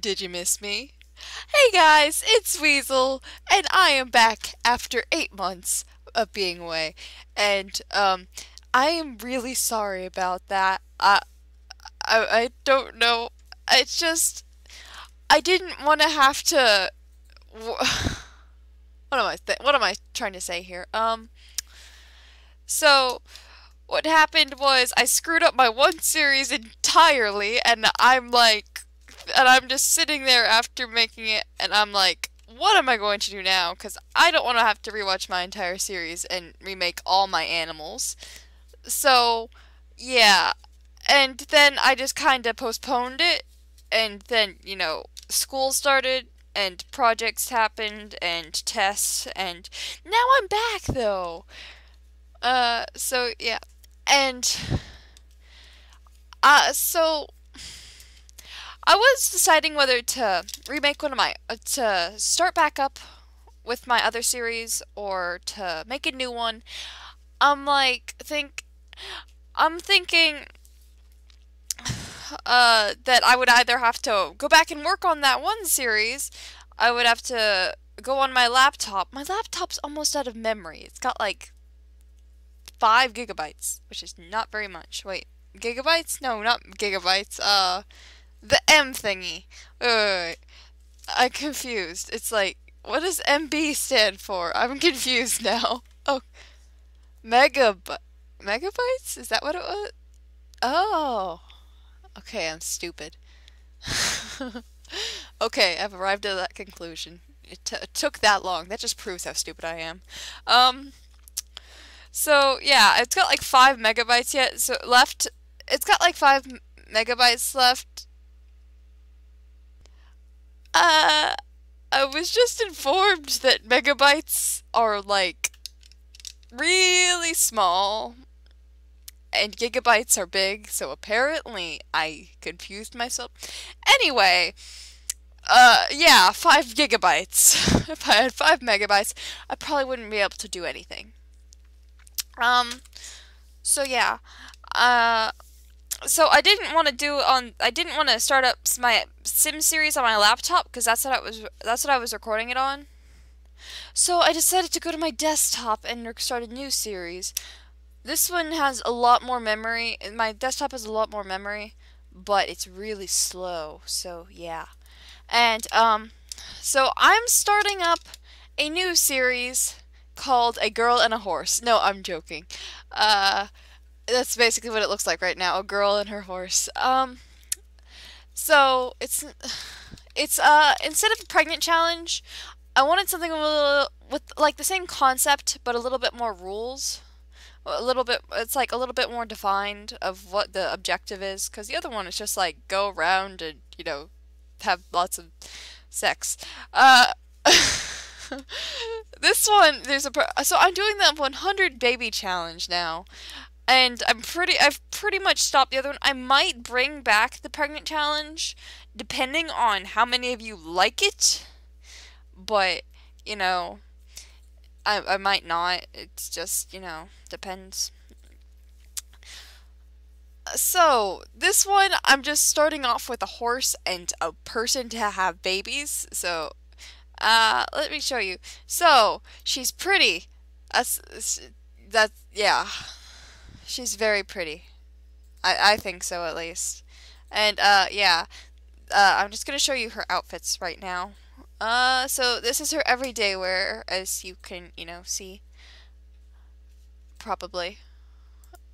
Did you miss me? Hey guys, it's Weasel, and I am back after 8 months of being away. And I am really sorry about that. I don't know. It's just I didn't want to have to. What am I trying to say here? So what happened was I screwed up my one series entirely, and I'm just sitting there after making it, and I'm like, what am I going to do now? Because I don't want to have to rewatch my entire series and remake all my animals. So, yeah. And then I just kind of postponed it, and then, school started, and projects happened, and tests, and now I'm back, though. So, yeah. And, so I was deciding whether to remake one of my, to start back up with my other series or to make a new one. I'm thinking, that I would either have to go back and work on that one series, I would have to go on my laptop. My laptop's almost out of memory. It's got like 5 gigabytes, which is not very much. Wait, gigabytes? No, not gigabytes. The M thingy. Wait. I'm confused. It's like, what does MB stand for? I'm confused now. Oh, megabytes? Is that what it was? Oh. Okay, I'm stupid. Okay, I've arrived at that conclusion. It took that long. That just proves how stupid I am. Um, so yeah, it's got like 5 megabytes yet. So left. It's got like 5 megabytes left. Uh, I was just informed that megabytes are like really small and gigabytes are big, so apparently I confused myself. Anyway, yeah, 5 gigabytes. If I had 5 megabytes, I probably wouldn't be able to do anything. Um, so yeah, uh, so I didn't want to start up my Sim series on my laptop because that's what I was recording it on. So I decided to go to my desktop and start a new series. This one has a lot more memory. My desktop has a lot more memory, but it's really slow. So yeah. And so I'm starting up a new series called A Girl and a Horse. No, I'm joking. Uh that's basically what it looks like right now, a girl and her horse. So it's instead of a pregnant challenge, I wanted something a little with like the same concept but a little bit more rules. A little bit, it's like a little bit more defined of what the objective is, because the other one is just like go around and, have lots of sex. This one, so I'm doing the 100 baby challenge now, and I've pretty much stopped the other one. I might bring back the pregnant challenge, depending on how many of you like it, but, you know, I might not. It's just, depends. So, this one, I'm just starting off with a horse and a person to have babies. So, let me show you. So, she's pretty. Yeah. She's very pretty. I think so, at least. And, yeah. I'm just gonna show you her outfits right now. So this is her everyday wear, as you can, see. Probably.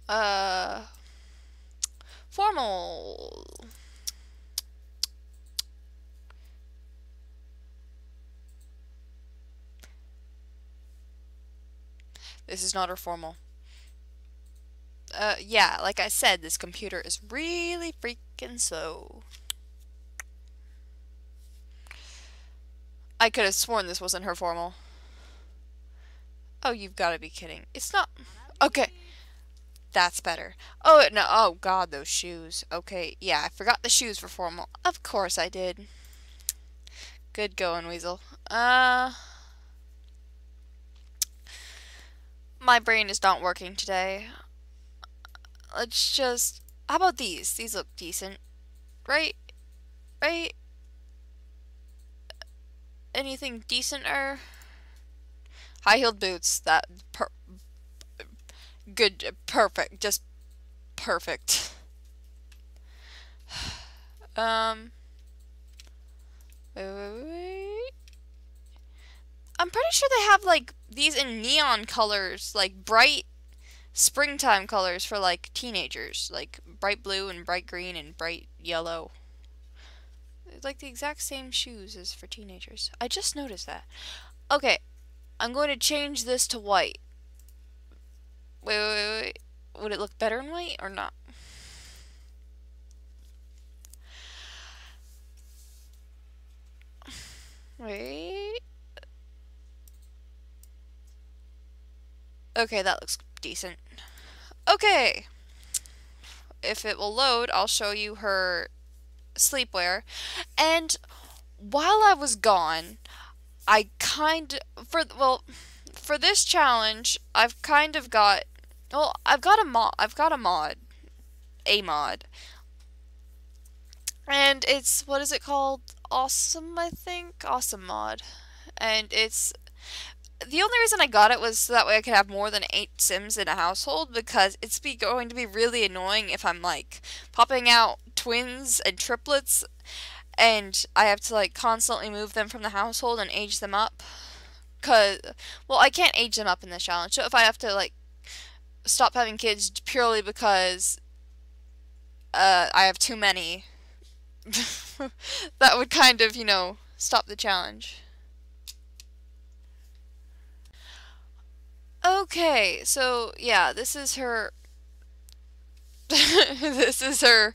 Uh, Formal. This is not her formal. Yeah, like I said, this computer is really freaking slow. I could have sworn this wasn't her formal. Oh, you've got to be kidding. It's not. Okay, that's better. Oh, no. Oh, God, those shoes. Okay, yeah, I forgot the shoes were formal. Of course I did. Good going, Weasel. My brain is not working today. Let's just... How about these? These look decent. Right? Right? anything decenter? High-heeled boots. Good, perfect, just perfect. Um, wait. I'm pretty sure they have like these in neon colors, like bright springtime colors for like teenagers, like bright blue and bright green and bright yellow. It's like the exact same shoes as for teenagers. I just noticed that. Okay, I'm going to change this to white. Wait. Would it look better in white or not? Wait. Okay, that looks decent. Okay. If it will load, I'll show you her sleepwear. And while I was gone, I for this challenge, I've kind of got, well, I've got a mod. And it's, what is it called? Awesome, I think? Awesome mod. And it's, the only reason I got it was so that way I could have more than 8 Sims in a household, because it's going to be really annoying if I'm like popping out twins and triplets and I have to like constantly move them from the household and age them up. Well, I can't age them up in this challenge. So if I have to like stop having kids purely because I have too many, that would kind of, stop the challenge. Okay, so yeah, this is her this is her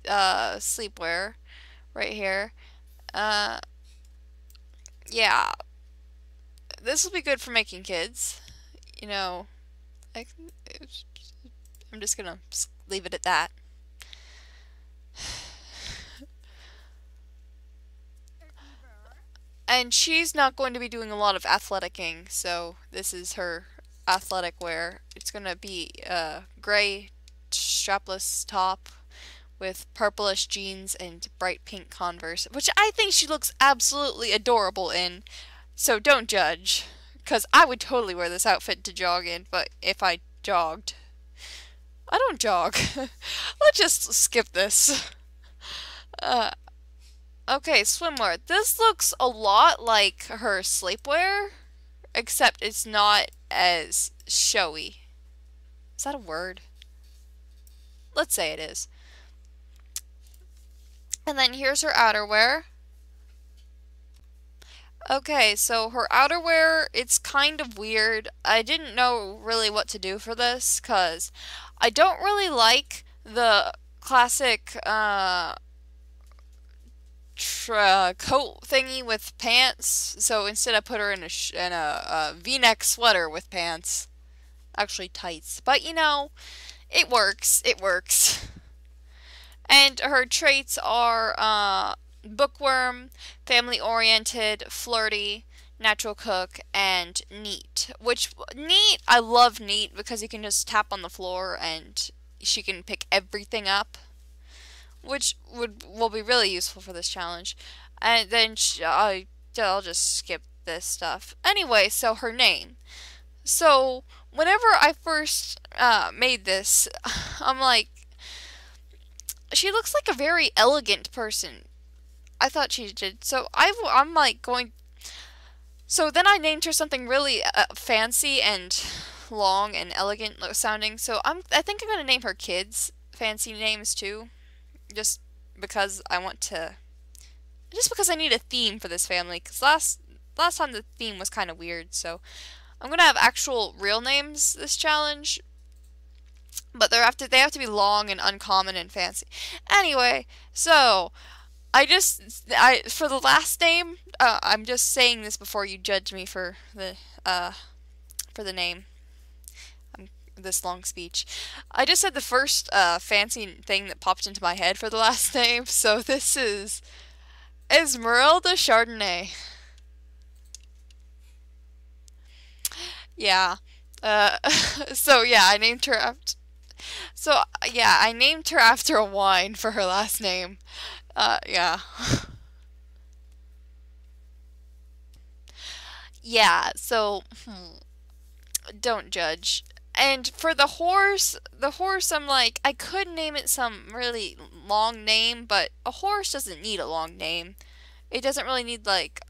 sleepwear right here. Yeah. This will be good for making kids. I, I'm just gonna leave it at that. And she's not going to be doing a lot of athleticing, so this is her athletic wear. It's gonna be a gray strapless top with purplish jeans and bright pink Converse, which I think she looks absolutely adorable in. So don't judge, because I would totally wear this outfit to jog in, but if I jogged. I don't jog. Let's just skip this. Okay, swimwear. This looks a lot like her sleepwear, except it's not as showy. Is that a word? Let's say it is. And then here's her outerwear. Okay, so her outerwear, it's kind of weird. I didn't know really what to do for this, because I don't really like the classic coat thingy with pants. So instead I put her in a V-neck sweater with pants. Actually tights. But it works. It works. And her traits are bookworm, family-oriented, flirty, natural cook, and neat. I love neat because you can just tap on the floor and she can pick everything up, which will be really useful for this challenge. And then I'll just skip this stuff. Anyway, so her name. So whenever I first made this, I'm like, she looks like a very elegant person. I thought she did. So I'm like going. So then I named her something really fancy and long and elegant sounding. So I think I'm gonna name her kids fancy names too, just because I want to. Just because I need a theme for this family. Because last time the theme was kind of weird. So I'm gonna have actual real names this challenge. But they have to be long and uncommon and fancy. Anyway, so for the last name, I'm just saying this before you judge me for the name. This long speech. I just said the first fancy thing that popped into my head for the last name. So this is Esmeralda Chardonnay. Yeah. So yeah, I named her after. So yeah, I named her after a wine for her last name. Yeah. Yeah, so don't judge. And for the horse, I'm like, I could name it some really long name, but a horse doesn't need a long name. It doesn't really need like,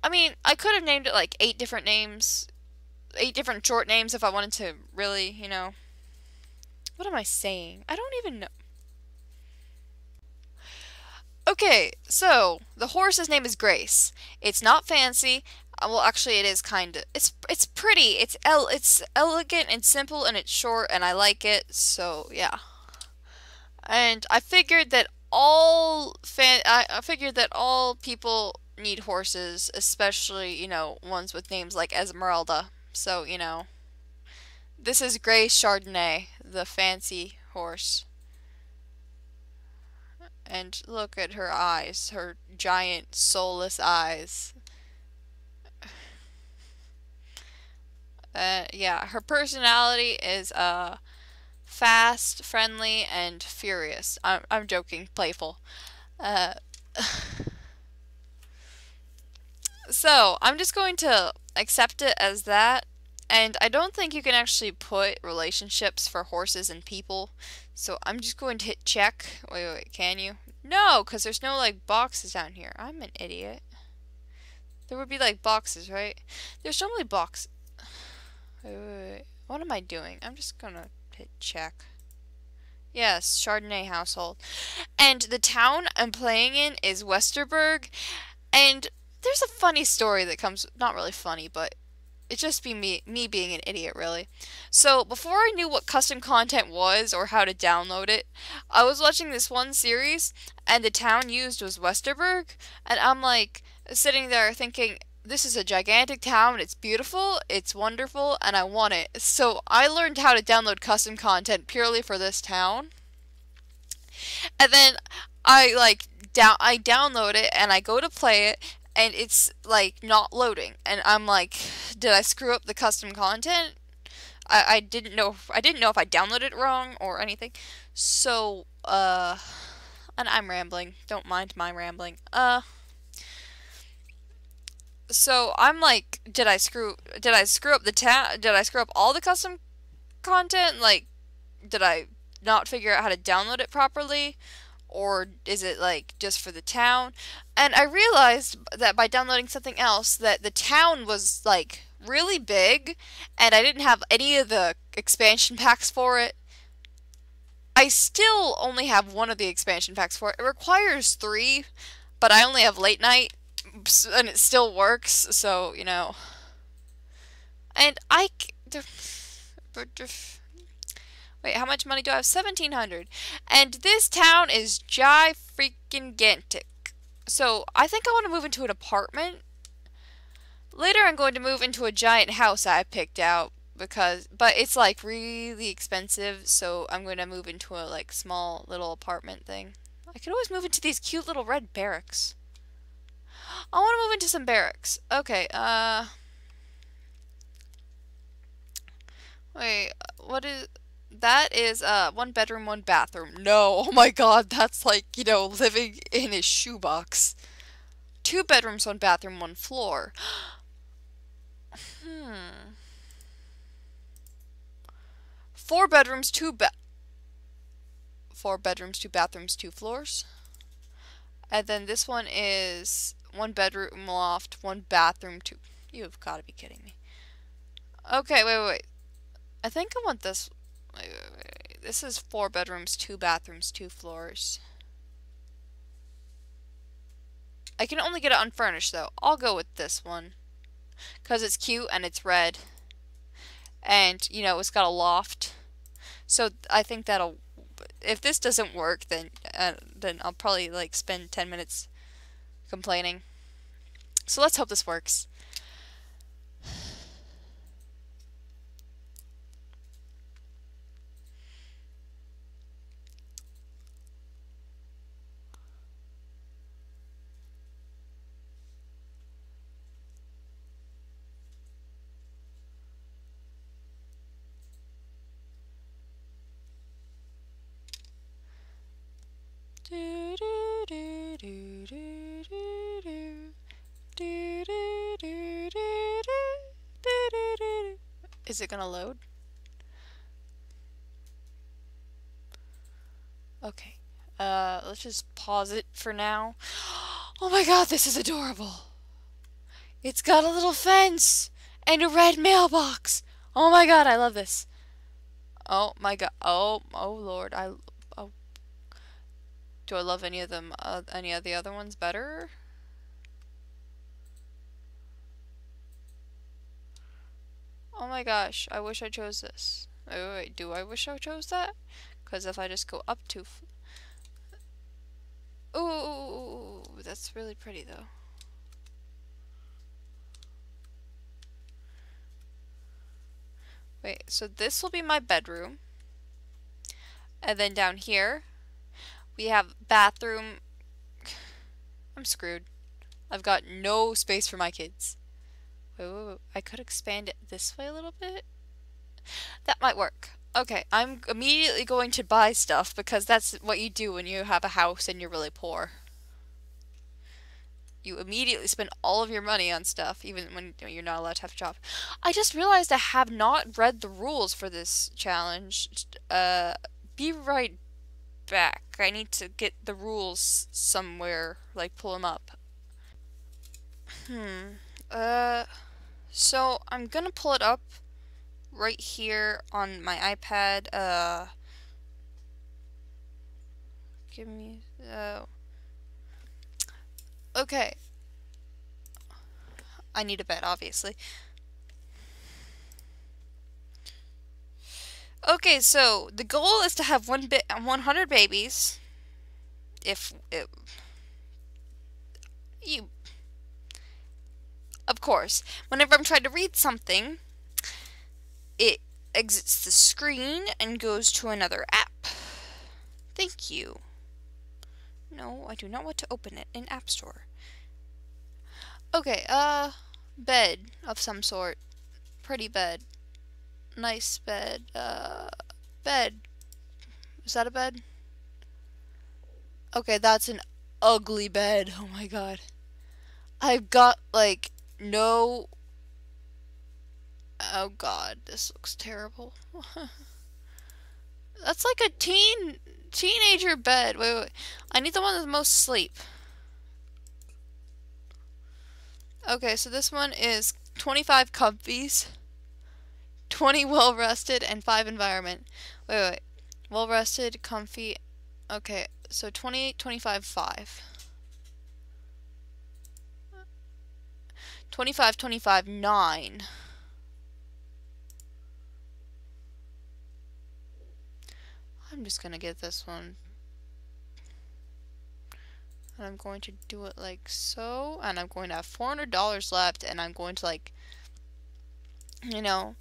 I mean, I could have named it like 8 different names, 8 different short names if I wanted to really, what am I saying? I don't even know. Okay, so the horse's name is Grace. It's not fancy. Well, actually, it is kind of. It's pretty. It's elegant and simple, and it's short, and I like it. So yeah. And I figured that all people need horses, especially ones with names like Esmeralda. So this is Grace Chardonnay, the fancy horse. And look at her eyes, her giant, soulless eyes. Yeah, her personality is fast, friendly, and furious. I'm joking, playful. Uh, so I'm just going to accept it as that. And I don't think you can actually put relationships for horses and people. So I'm just going to hit check. Wait, can you? No, because there's no like boxes down here. I'm an idiot. There would be like boxes, right? There's normally boxes. Wait. What am I doing? I'm just gonna hit check. Yes, Chardonnay household. And the town I'm playing in is Westerberg. And there's a funny story that comes, not really funny, but it just be me being an idiot, really. So before I knew what custom content was or how to download it, I was watching this one series, and the town used was Westerberg, and I'm like sitting there thinking, this is a gigantic town, it's beautiful, it's wonderful, and I want it. So I learned how to download custom content purely for this town. And then I download it and I go to play it and it's like not loading and I'm like, did I screw up the custom content? I didn't know if I downloaded it wrong or anything. So and I'm rambling. Don't mind my rambling. So I'm like, did I screw up did I screw up all the custom content? Like, did I not figure out how to download it properly? Or is it like just for the town? And I realized that by downloading something else that the town was like really big and I didn't have any of the expansion packs for it. I still only have one of the expansion packs for it. It requires 3, but I only have late night and it still works, so, And wait, how much money do I have? 1,700. And this town is freaking gantic. So I think I want to move into an apartment. Later I'm going to move into a giant house I picked out but it's like really expensive, so I'm going to move into a like small little apartment thing. I could always move into these cute little red barracks. I want to move into some barracks. Okay, wait, what is that is 1 bedroom, 1 bathroom. No, oh my god, that's like, living in a shoebox. 2 bedrooms, 1 bathroom, 1 floor. Hmm. 4 bedrooms, 4 bedrooms, 2 bathrooms, 2 floors. And then this one is 1 bedroom loft, 1 bathroom, 2. You've got to be kidding me. Okay, wait. I think I want this. Wait. This is 4 bedrooms, 2 bathrooms, 2 floors. I can only get it unfurnished though. I'll go with this one. Because it's cute and it's red. And, it's got a loft. So I think that'll. If this doesn't work, then I'll probably like spend 10 minutes complaining. So let's hope this works. Do do do do do do do do do Is it gonna load? Okay. Let's just pause it for now. Oh my god, this is adorable. It's got a little fence and a red mailbox. Oh my god, I love this. Oh my god. Oh lord. Oh. Do I love any of them? Any of the other ones better? Oh my gosh, I wish I chose this. Wait, do I wish I chose that? Because if I just go up to... Ooh, that's really pretty though. Wait, so this will be my bedroom. And then down here, we have bathroom. I'm screwed. I've got no space for my kids. Wait. I could expand it this way a little bit. That might work. Okay, I'm immediately going to buy stuff because that's what you do when you have a house and you're really poor. You immediately spend all of your money on stuff, even when you're not allowed to have a job. I just realized I have not read the rules for this challenge. Be right back. I need to get the rules somewhere, like pull them up. So I'm gonna pull it up right here on my iPad. Give me, okay. I need a bed, obviously. Okay, so the goal is to have 100 babies. Of course, whenever I'm trying to read something, it exits the screen and goes to another app. Thank you. No, I do not want to open it in App Store. Okay, bed of some sort. Pretty bed. Nice bed. Bed. Is that a bed? Okay, that's an ugly bed. Oh my god. I've got, like, no... Oh god, this looks terrible. That's like a teenager bed. Wait. I need the one with the most sleep. Okay, so this one is 25 comfies, 20 well rested, and 5 environment. Wait. Well rested, comfy. Okay, so 28, 25, 5. 25, 25, 9. I'm just gonna get this one. And I'm going to do it like so. And I'm going to have $400 left. And I'm going to, like, you know,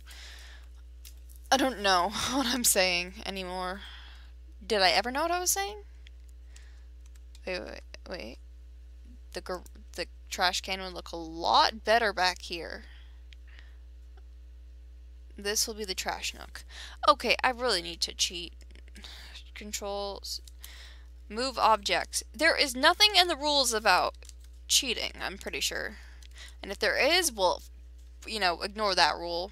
I don't know what I'm saying anymore. Did I ever know what I was saying? Wait. The trash can would look a lot better back here. This will be the trash nook. Okay, I really need to cheat. Controls. Move objects. There is nothing in the rules about cheating, I'm pretty sure. And if there is, well, you know, ignore that rule.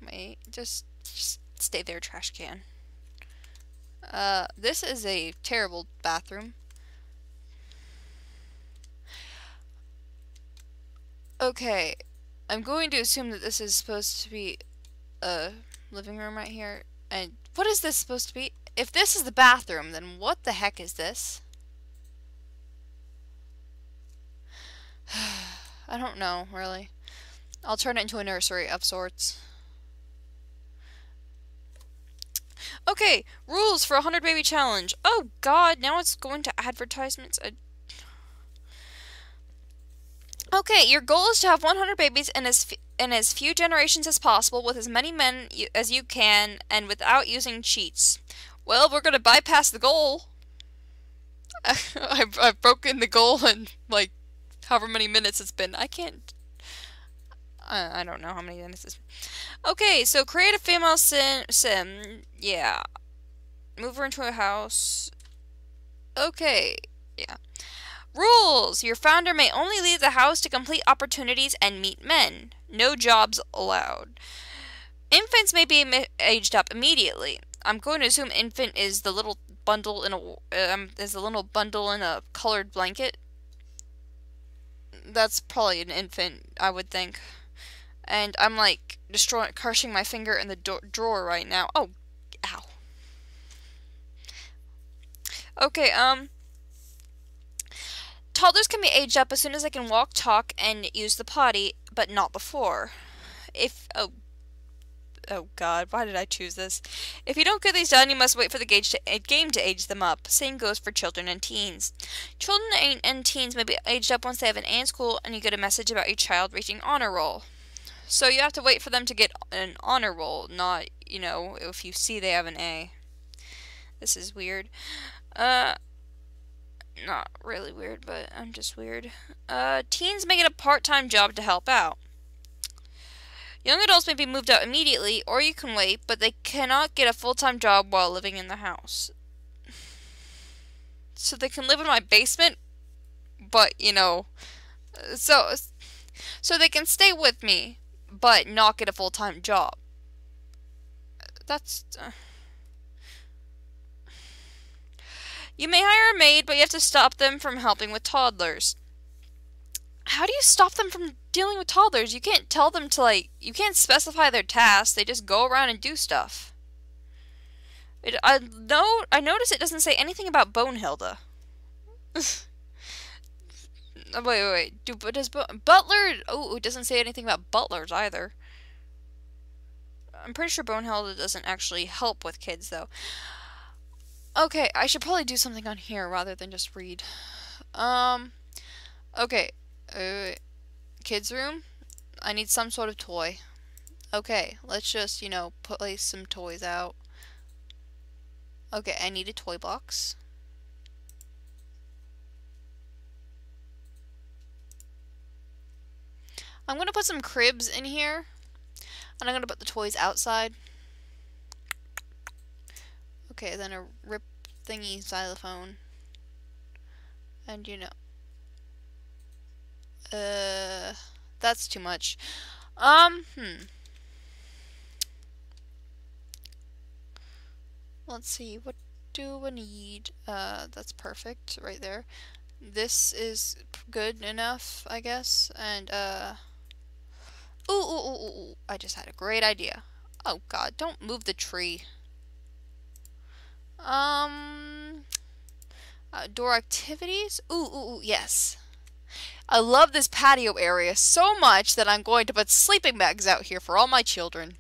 Wait, just stay there, trash can. This is a terrible bathroom. Okay, I'm going to assume that this is supposed to be a living room right here. And what is this supposed to be? If this is the bathroom, then what the heck is this? I don't know, really. I'll turn it into a nursery of sorts. Okay, rules for 100 baby challenge. Oh god, now it's going to advertisements. Okay, your goal is to have 100 babies in as few generations as possible with as many men as you can and without using cheats. Well, we're going to bypass the goal. I've broken the goal in, like, however many minutes it's been. I can't... I don't know how many minutes it's been. Okay, so create a female sim. Yeah. Move her into a house. Okay. Yeah. Rules! Your founder may only leave the house to complete opportunities and meet men. No jobs allowed. Infants may be aged up immediately. I'm going to assume infant is the little bundle in a colored blanket. That's probably an infant, I would think. And I'm like crushing my finger in the drawer right now. Oh, ow. Okay, toddlers can be aged up as soon as they can walk, talk, and use the potty, but not before. Oh god, why did I choose this? If you don't get these done, you must wait for the game to age them up. Same goes for children and teens. Children and teens may be aged up once they have an A in school and you get a message about your child reaching honor roll. So you have to wait for them to get an honor roll, not, if you see they have an A. This is weird. Not really weird, but I'm just weird. Teens may get a part-time job to help out. Young adults may be moved out immediately, or you can wait, but they cannot get a full-time job while living in the house. So they can live in my basement, but, so they can stay with me, but not get a full-time job. That's... You may hire a maid, but you have to stop them from helping with toddlers. How do you stop them from dealing with toddlers? You can't tell them to, you can't specify their tasks. They just go around and do stuff. I notice it doesn't say anything about Bonehilda. Wait. Does Butler... Oh, it doesn't say anything about butlers either. I'm pretty sure Bonehilda doesn't actually help with kids, though. Okay, I should probably do something on here rather than just read. Okay. Kids room. I need some sort of toy. Okay, let's just, place some toys out. Okay, I need a toy box. I'm gonna put some cribs in here. And I'm gonna put the toys outside. Okay, then a rip thingy xylophone. And that's too much. Let's see, what do we need? That's perfect right there. This is good enough, I guess. And, ooh, I just had a great idea. Oh god, don't move the tree. Outdoor activities? Ooh, yes. I love this patio area so much that I'm going to put sleeping bags out here for all my children.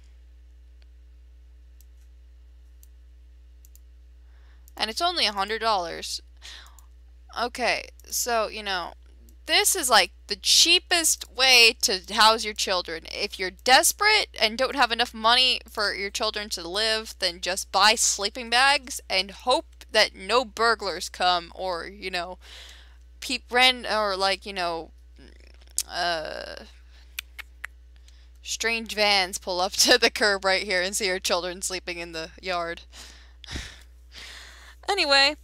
And it's only $100. Okay, so, this is like the cheapest way to house your children. If you're desperate and don't have enough money for your children to live, then just buy sleeping bags and hope that no burglars come or, strange vans pull up to the curb right here and see your children sleeping in the yard. Anyway,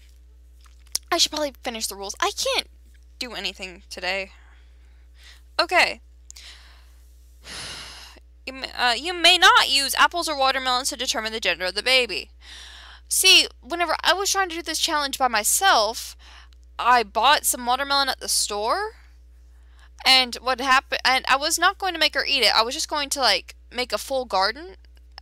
I should probably finish the rules. I can't do anything today. Okay. You may not use apples or watermelons to determine the gender of the baby. See, whenever I was trying to do this challenge by myself, I bought some watermelon at the store. And what happened, and I was not going to make her eat it. I was just going to, make a full garden.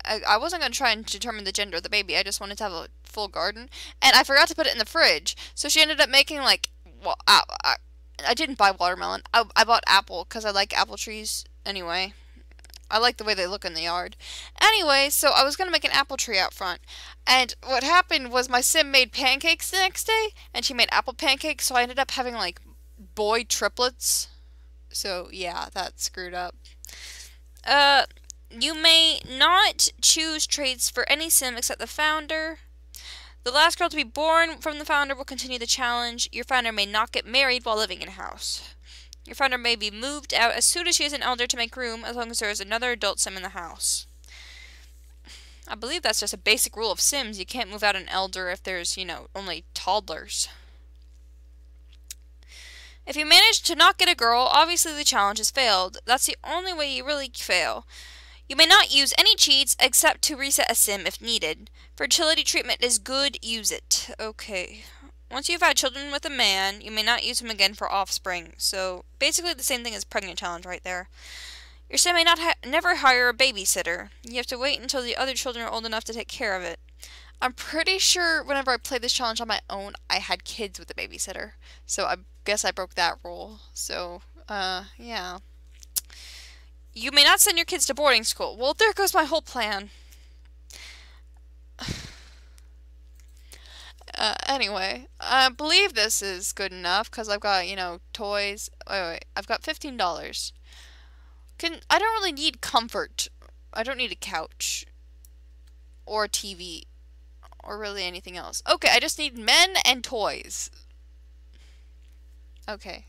I wasn't going to try and determine the gender of the baby. I just wanted to have a full garden. And I forgot to put it in the fridge. So she ended up making, I didn't buy watermelon. I bought apple because I like apple trees anyway. I like the way they look in the yard. Anyway, so I was going to make an apple tree out front. And what happened was my sim made pancakes the next day. And she made apple pancakes. So I ended up having, boy triplets. So, yeah, that screwed up. You may not choose traits for any sim except the founder. The last girl to be born from the founder will continue the challenge. Your founder may not get married while living in a house. Your founder may be moved out as soon as she is an elder to make room, as long as there is another adult sim in the house. I believe that's just a basic rule of Sims. You can't move out an elder if there's, only toddlers. If you manage to not get a girl, obviously the challenge has failed. That's the only way you really fail. You may not use any cheats except to reset a sim if needed. Fertility treatment is good, use it. Okay. Once you've had children with a man, you may not use him again for offspring. So, basically the same thing as pregnant challenge right there. Your sim may not never hire a babysitter. You have to wait until the other children are old enough to take care of it. I'm pretty sure whenever I played this challenge on my own, I had kids with a babysitter. So I guess I broke that rule. So, yeah. You may not send your kids to boarding school. Well, there goes my whole plan. Anyway, I believe this is good enough because I've got, you know, toys. Wait, I've got $15. I don't really need comfort. I don't need a couch or a TV or really anything else. Okay, I just need men and toys. Okay.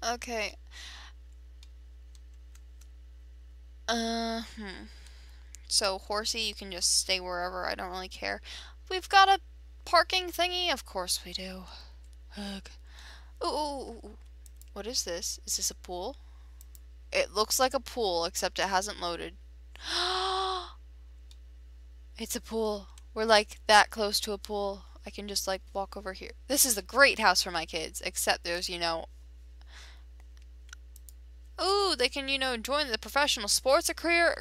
Okay. So, horsey, you can just stay wherever. I don't really care. We've got a parking thingy? Of course we do. Ugh. Ooh. What is this? Is this a pool? It looks like a pool, except it hasn't loaded. It's a pool. We're like that close to a pool. I can just like walk over here. This is a great house for my kids, except there's, you know... Ooh, they can, you know, join the professional sports career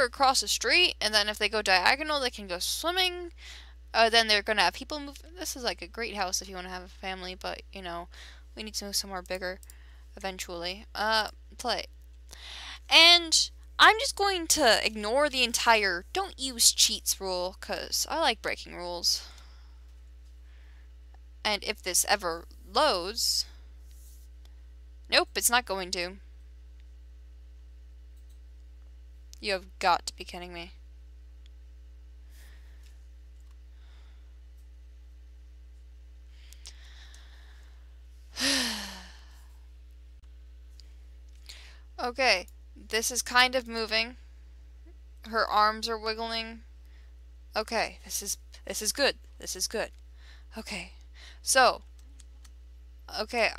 across the street, and then if they go diagonal, they can go swimming. Then they're gonna have people move. This is like a great house if you want to have a family, but, you know, we need to move somewhere bigger eventually. Play. And I'm just going to ignore the entire don't use cheats rule, because I like breaking rules. And if this ever loads... Nope, it's not going to. You have got to be kidding me. Okay, this is kind of moving. Her arms are wiggling. Okay, this is good. This is good. Okay. So, okay,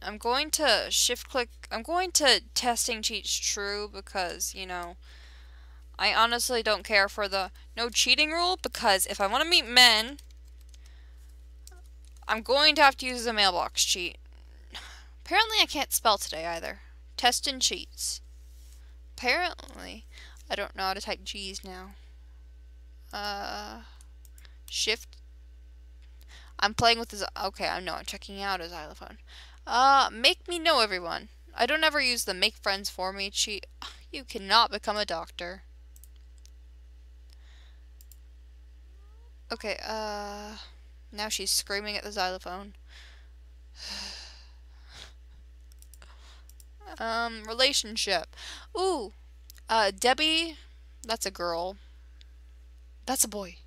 I'm going to shift click. I'm going to testing cheats true because, you know, I honestly don't care for the no cheating rule, because if I want to meet men, I'm going to have to use the mailbox cheat. Apparently I can't spell today either. Test and cheats. Apparently, I don't know how to type G's now. Shift. I'm playing with his... Okay, I know. I'm checking out his xylophone. Make me know everyone. I don't ever use the make friends for me cheat. You cannot become a doctor. Okay, now she's screaming at the xylophone. Relationship. Ooh, Debbie, that's a girl. That's a boy.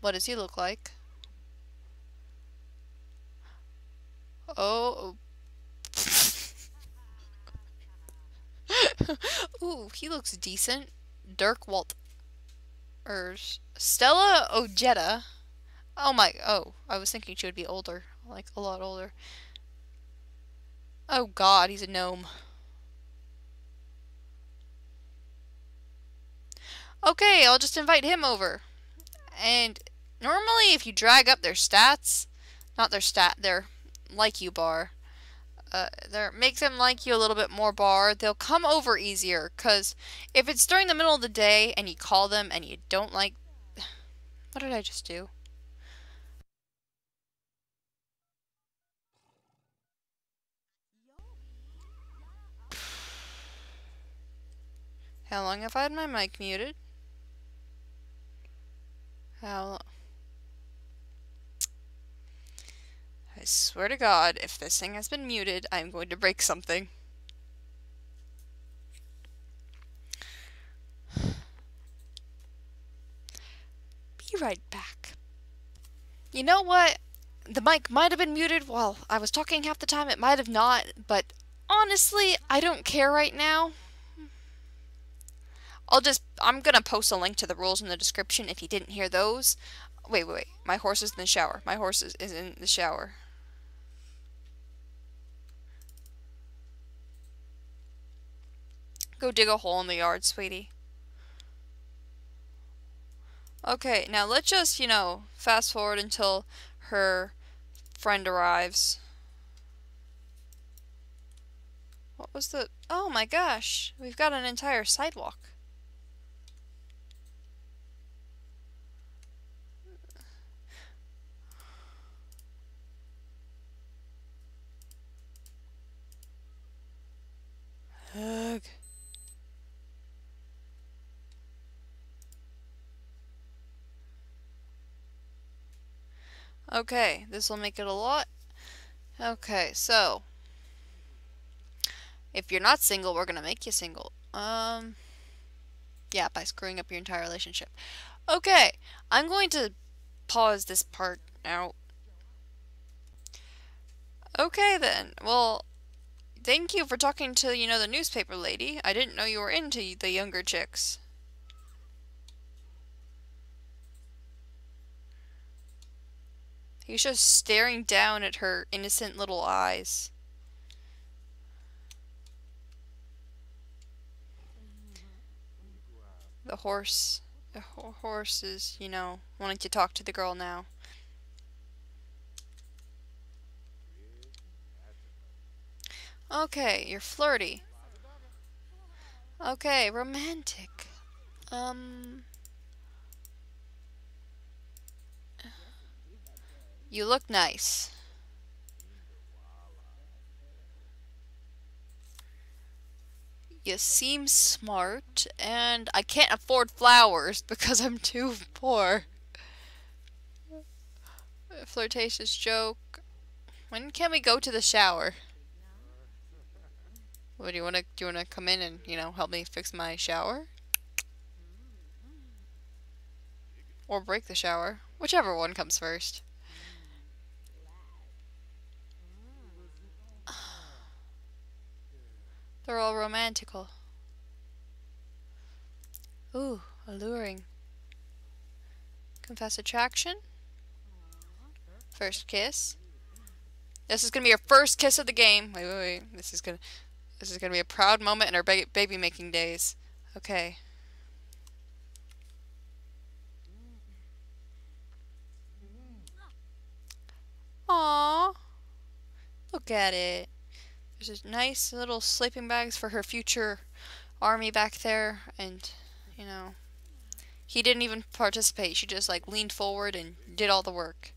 What does he look like? Oh. Ooh, he looks decent. Dirk Walt. Stella Ojeda. Oh, I was thinking she would be older. Like, a lot older. Oh god, he's a gnome. Okay, I'll just invite him over. And normally if you drag up their stats, not their like you bar, make them like you a little bit more bar, they'll come over easier. Because if it's during the middle of the day and you call them and you don't like... What did I just do? How long have I had my mic muted? I swear to God, if this thing has been muted, I'm going to break something. Be right back. You know what? The mic might have been muted while I was talking half the time. It might have not, but honestly, I don't care right now. I'm gonna post a link to the rules in the description if you didn't hear those. Wait. My horse is in the shower. My horse is in the shower. Go dig a hole in the yard, sweetie. Okay, now let's just, fast forward until her friend arrives. What was the... Oh my gosh, we've got an entire sidewalk. Ugh. Okay, this will make it a lot. Okay, so if you're not single, we're gonna make you single. Yeah, by screwing up your entire relationship. Okay, I'm going to pause this part now. Okay then, well, thank you for talking to, the newspaper lady. I didn't know you were into the younger chicks. He's just staring down at her innocent little eyes. The horse is, wanting to talk to the girl now. Okay, you're flirty. Okay, romantic. You look nice. You seem smart, and I can't afford flowers because I'm too poor. A flirtatious joke. When can we go to the shower? What do you wanna come in and, help me fix my shower? Or break the shower? Whichever one comes first. They're all romantical. Ooh, alluring. Confess attraction. First kiss. This is gonna be your first kiss of the game. Wait. This is gonna be a proud moment in our baby making days. Okay. Aww. Look at it. There's a nice little sleeping bags for her future army back there, and he didn't even participate. She just leaned forward and did all the work.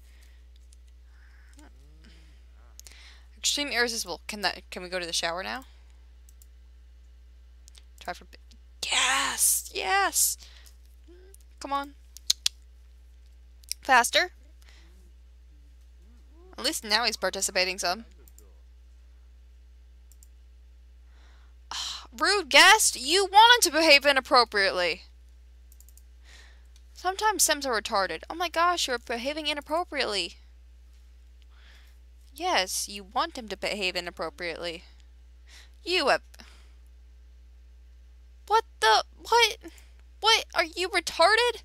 Extreme irresistible. Can we go to the shower now? Try for... Yes! Come on. Faster. At least now he's participating some. Rude guest, you wanted to behave inappropriately. Sometimes Sims are retarded. Oh my gosh, you're behaving inappropriately. Yes, you want him to behave inappropriately. You have... What the... What? What? Are you retarded?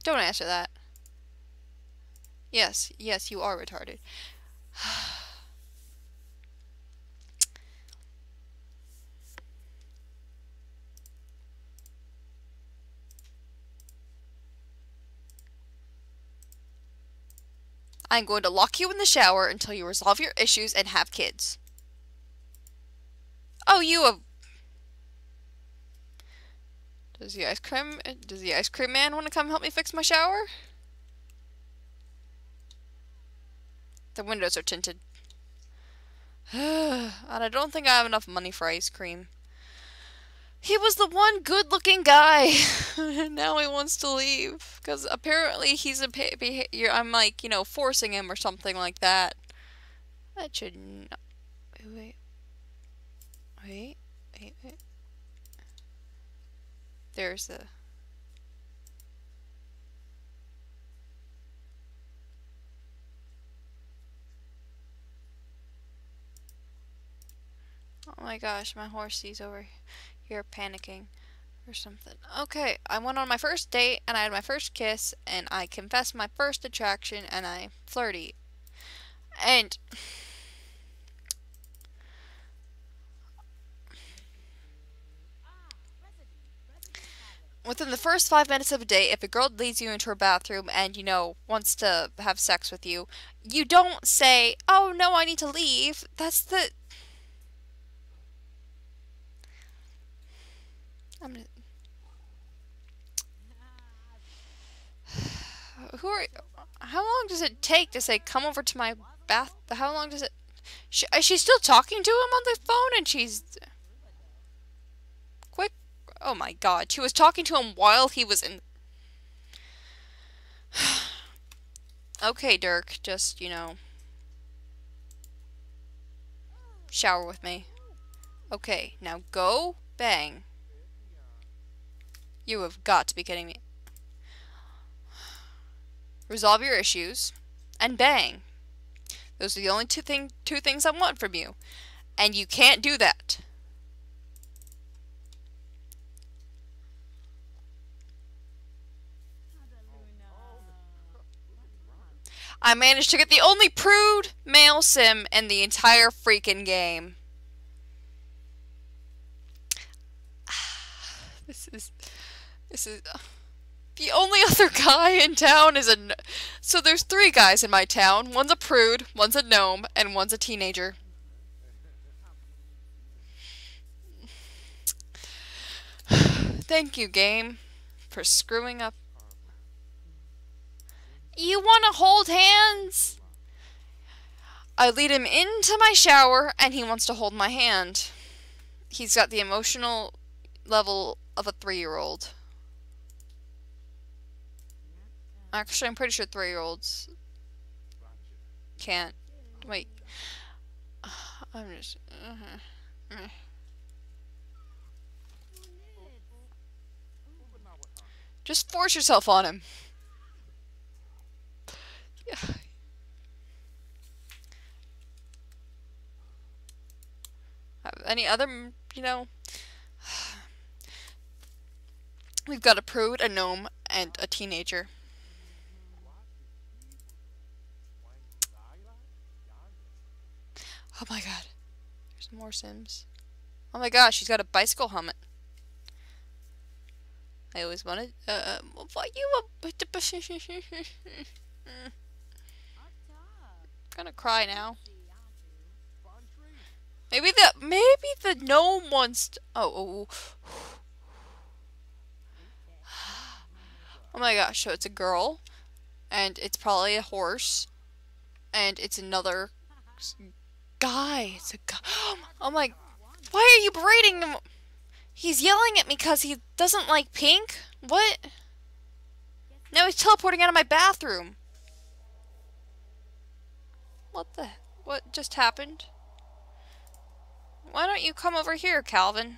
Don't answer that. Yes, you are retarded. I'm going to lock you in the shower until you resolve your issues and have kids. Oh, you have... Does the ice cream man want to come help me fix my shower? The windows are tinted. And I don't think I have enough money for ice cream. He was the one good-looking guy. Now he wants to leave. Because apparently he's I'm forcing him or something like that. That should not... Wait. There's the... Oh my gosh, my horsey's over here panicking. or something. Okay, I went on my first date and I had my first kiss and I confessed my first attraction and I flirty. And within the first 5 minutes of a date, if a girl leads you into her bathroom and, you know, wants to have sex with you, you don't say, oh no, I need to leave. That's the... I'm gonna... Who are... How long does it take to say, come over to my bath... How long does it... She's still talking to him on the phone and she's... Quick. Oh my god. She was talking to him while he was in... Okay, Dirk. Just, you know... Shower with me. Okay, now go bang. You have got to be kidding me. Resolve your issues and bang. Those are the only two things I want from you. And you can't do that. I managed to get the only prude male sim in the entire freaking game. This is the only other guy in town is a... So there's 3 guys in my town. One's a prude, one's a gnome, and one's a teenager. Thank you, game, for screwing up. You want to hold hands? I lead him into my shower, and he wants to hold my hand. He's got the emotional level of a 3-year-old. Actually, I'm pretty sure 3-year-olds can't. Wait. I'm just... Just force yourself on him. Yeah. Any other, you know... We've got a prude, a gnome, and a teenager. Oh my god. There's more Sims. Oh my gosh, she's got a bicycle helmet. I always wanted, what you gonna cry now. Maybe the gnome wants to, oh. Oh my gosh, so it's a girl, and it's probably a horse, and it's another guy. It's a guy. Oh my, why are you berating him? He's yelling at me because he doesn't like pink? What? Now he's teleporting out of my bathroom. What just happened? Why don't you come over here, Calvin?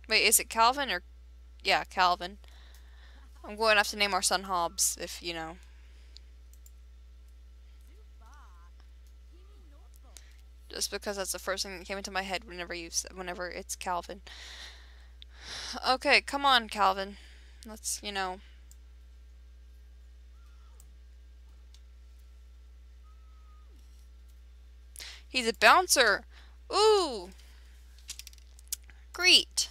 Wait, is it Calvin or... Yeah, Calvin. I'm going to have to name our son Hobbs, if you know. Just because that's the first thing that came into my head whenever it's Calvin. Okay, come on, Calvin. Let's, you know. He's a bouncer. Ooh. Great.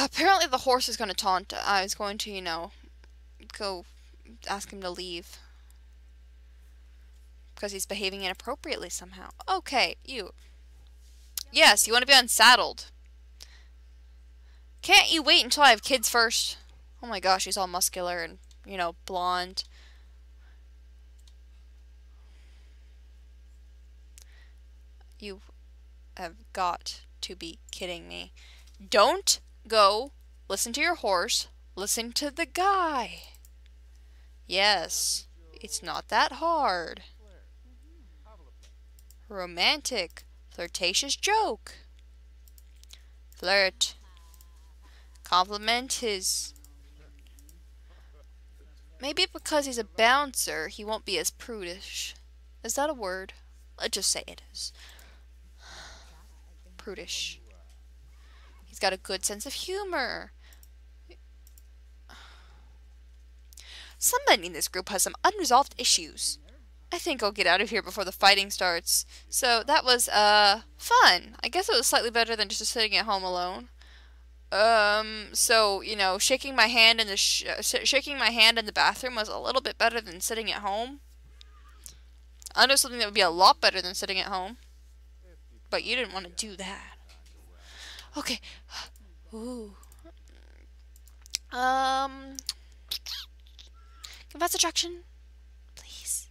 Apparently the horse is going to taunt. I was going to, you know, go ask him to leave. Because he's behaving inappropriately somehow. Okay, you. Yes, you want to be unsaddled. Can't you wait until I have kids first? Oh my gosh, he's all muscular and, you know, blonde. You have got to be kidding me. Don't go listen to your horse. Listen to the guy. Yes, it's not that hard. Romantic, flirtatious joke. Flirt. Compliment his... Maybe because he's a bouncer, he won't be as prudish. Is that a word? Let's just say it is. prudish. He's got a good sense of humor. Somebody in this group has some unresolved issues. I think I'll get out of here before the fighting starts. So that was, fun. I guess it was slightly better than just sitting at home alone. So, you know, shaking my hand in the bathroom was a little bit better than sitting at home. I know something that would be a lot better than sitting at home. But you didn't want to do that. Okay. Ooh. Confess attraction. Please.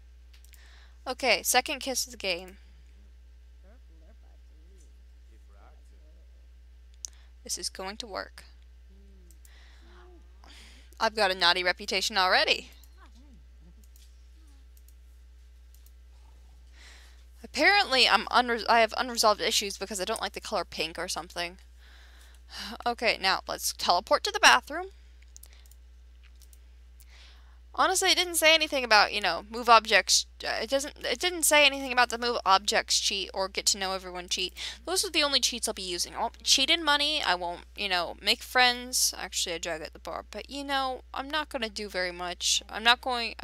Okay, second kiss of the game. This is going to work. I've got a naughty reputation already. Apparently, I have unresolved issues because I don't like the color pink or something. Okay, now let's teleport to the bathroom. Honestly, it didn't say anything about, you know, move objects. It didn't say anything about the move objects cheat or get to know everyone cheat. Those are the only cheats I'll be using. I won't cheat in money. I won't, you know, make friends. Actually, I drag at the bar, but you know, I'm not gonna do very much. I'm not gonna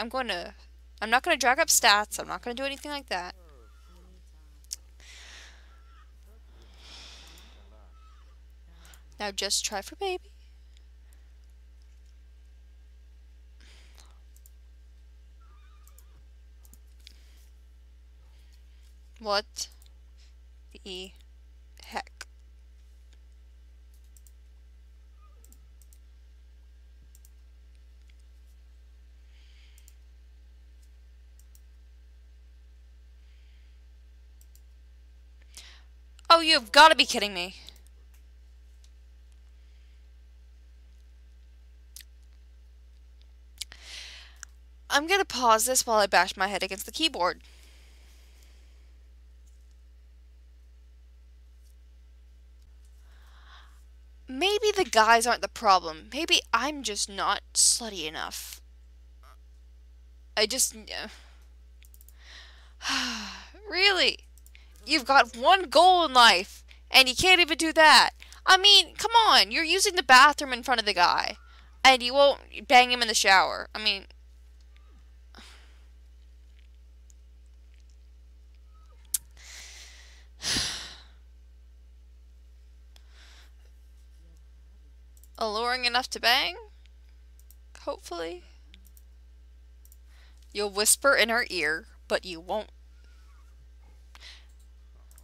drag up stats. I'm not gonna do anything like that. Now just try for baby. What the heck? Oh, you've got to be kidding me. I'm gonna pause this while I bash my head against the keyboard. Maybe the guys aren't the problem. Maybe I'm just not slutty enough. Really? You've got one goal in life, and you can't even do that. I mean, come on. You're using the bathroom in front of the guy, and you won't bang him in the shower. I mean... alluring enough to bang? Hopefully. You'll whisper in her ear, but you won't.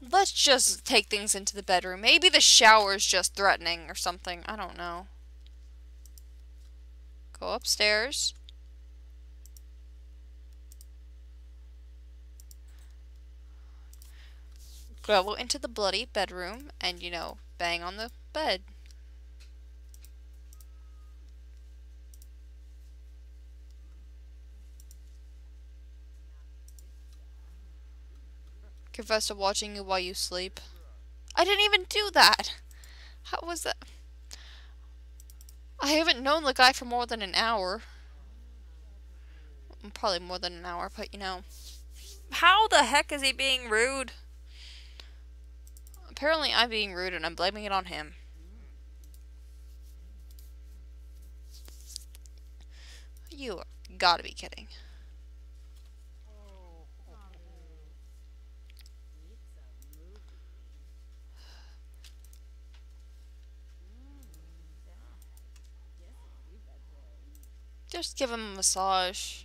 Let's just take things into the bedroom. Maybe the shower's just threatening or something. I don't know. Go upstairs. Go into the bloody bedroom and, you know, bang on the bed. Confess to watching you while you sleep. I didn't even do that. How was that? I haven't known the guy for more than an hour. Probably more than an hour, but you know. How the heck is he being rude? Apparently I'm being rude and I'm blaming it on him. You gotta be kidding. Just give him a massage.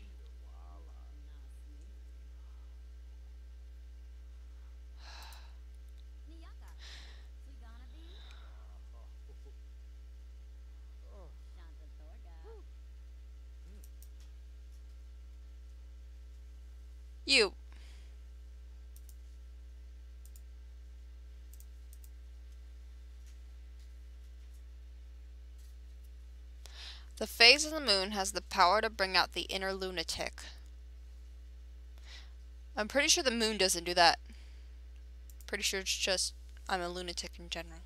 You. The phase of the moon has the power to bring out the inner lunatic. I'm pretty sure the moon doesn't do that. Pretty sure it's just I'm a lunatic in general.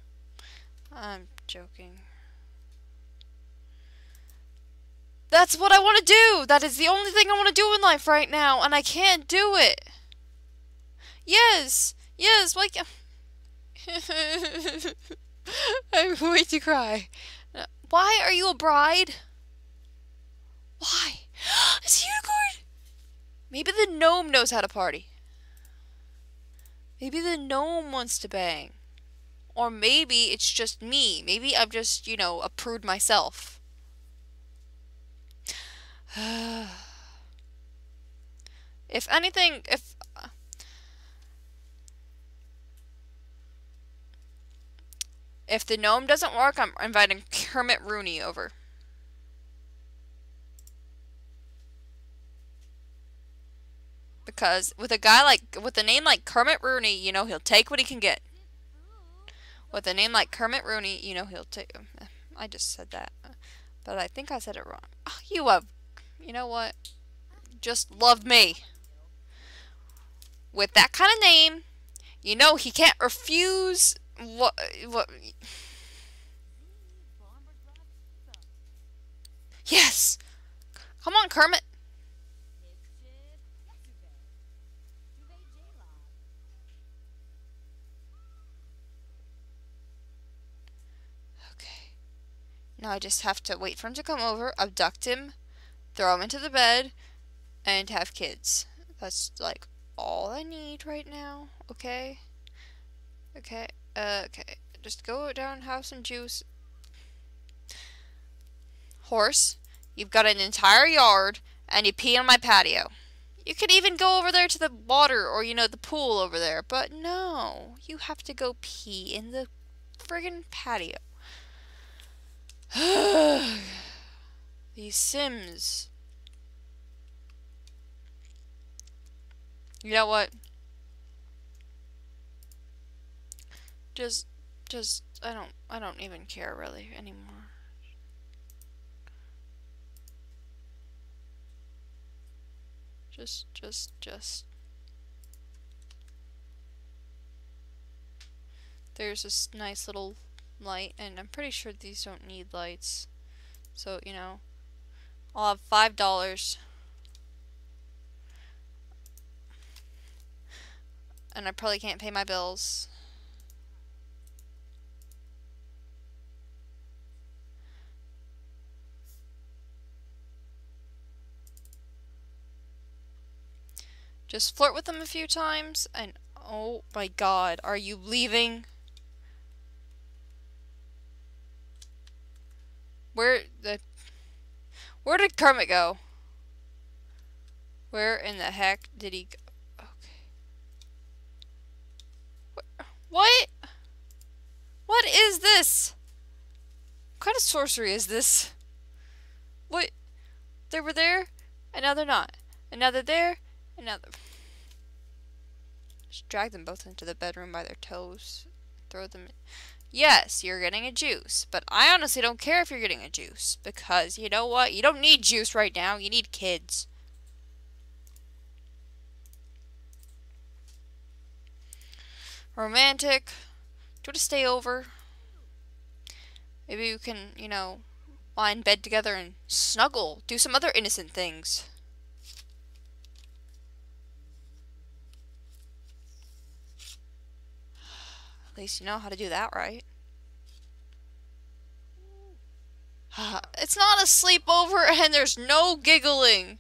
I'm joking. That's what I want to do! That is the only thing I want to do in life right now, and I can't do it! Yes! Yes, like... I'm going to cry. Why are you a bride? Why? It's a unicorn! Maybe the gnome knows how to party. Maybe the gnome wants to bang. Or maybe it's just me. Maybe I'm just, you know, a prude myself. If anything, if the gnome doesn't work, I'm inviting Kermit Rooney over. Because with a name like Kermit Rooney, you know he'll take what he can get. With a name like Kermit Rooney, you know he'll take. I just said that, but I think I said it wrong. Oh, you know what? Just love me. With that kind of name, you know he can't refuse what. Yes! Come on, Kermit. Okay. Now I just have to wait for him to come over, abduct him, throw him into the bed, and have kids. That's like all I need right now. Okay? Okay. Okay. Just go down, have some juice. Horse, you've got an entire yard, and you pee on my patio. You could even go over there to the water or, you know, the pool over there. But no, you have to go pee in the friggin' patio. These Sims. You know what? Just, I don't even care really anymore. Just. There's this nice little light, and I'm pretty sure these don't need lights. So, you know, I'll have $5. And I probably can't pay my bills. Just flirt with them a few times, and oh my god, are you leaving? Where did Kermit go? Where in the heck did he go? Okay. What? What is this? What kind of sorcery is this? What? They were there, and now they're not. And now they're there, and now they're... Just drag them both into the bedroom by their toes. Throw them in. Yes, you're getting a juice, but I honestly don't care if you're getting a juice, because you know what? You don't need juice right now. You need kids. Romantic. Do you want to stay over? Maybe you can, you know, lie in bed together and snuggle. Do some other innocent things. At least you know how to do that, right? It's not a sleepover and there's no giggling.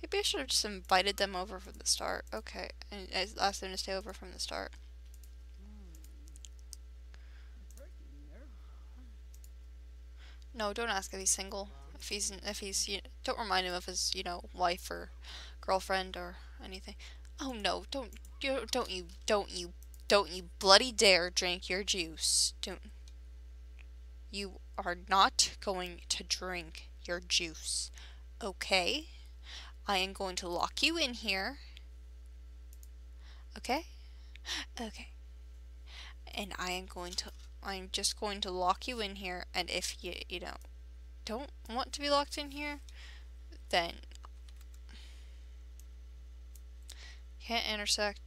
Maybe I should have just invited them over from the start. Okay, and I asked them to stay over from the start. No, don't ask if he's single. If he's, you know, don't remind him of his, you know, wife or girlfriend or anything. Oh no, don't you bloody dare drink your juice. You are not going to drink your juice. Okay? I am going to lock you in here. Okay? Okay. And I'm just going to lock you in here, and if you know, don't want to be locked in here, then Can't intersect.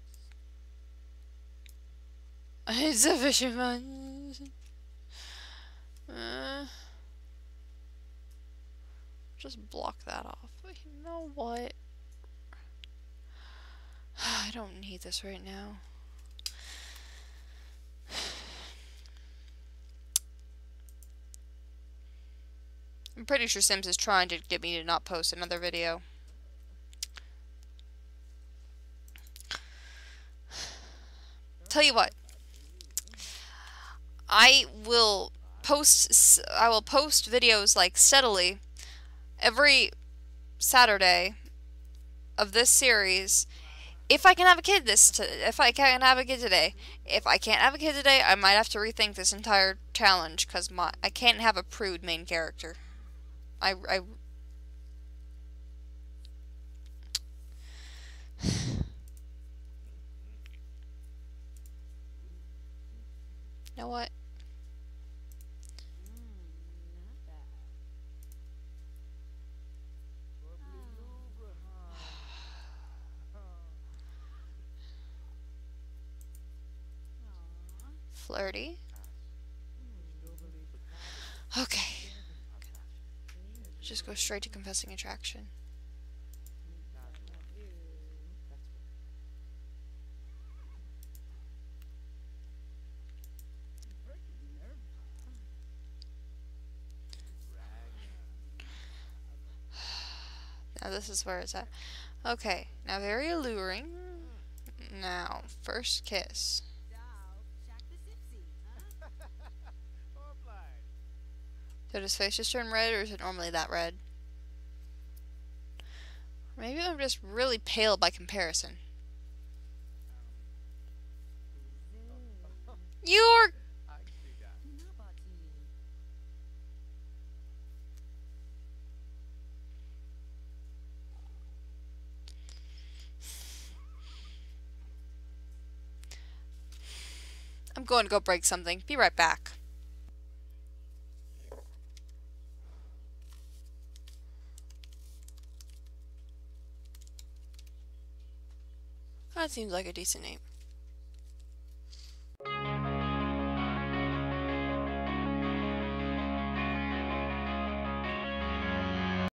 It's a fisherman. Just block that off. You know what? I don't need this right now. I'm pretty sure Sims is trying to get me to not post another video. Tell you what. I will post videos like steadily every Saturday of this series. If I can have a kid if I can have a kid today. If I can't have a kid today, I might have to rethink this entire challenge because I can't have a prude main character. I You know what? Flirty. Okay. Just go straight to confessing attraction. Now this is where it's at. Okay, now very alluring. Now, first kiss. Did his face just turn red, or is it normally that red? Maybe I'm just really pale by comparison. You're... I'm going to go break something. Be right back. That seems like a decent name.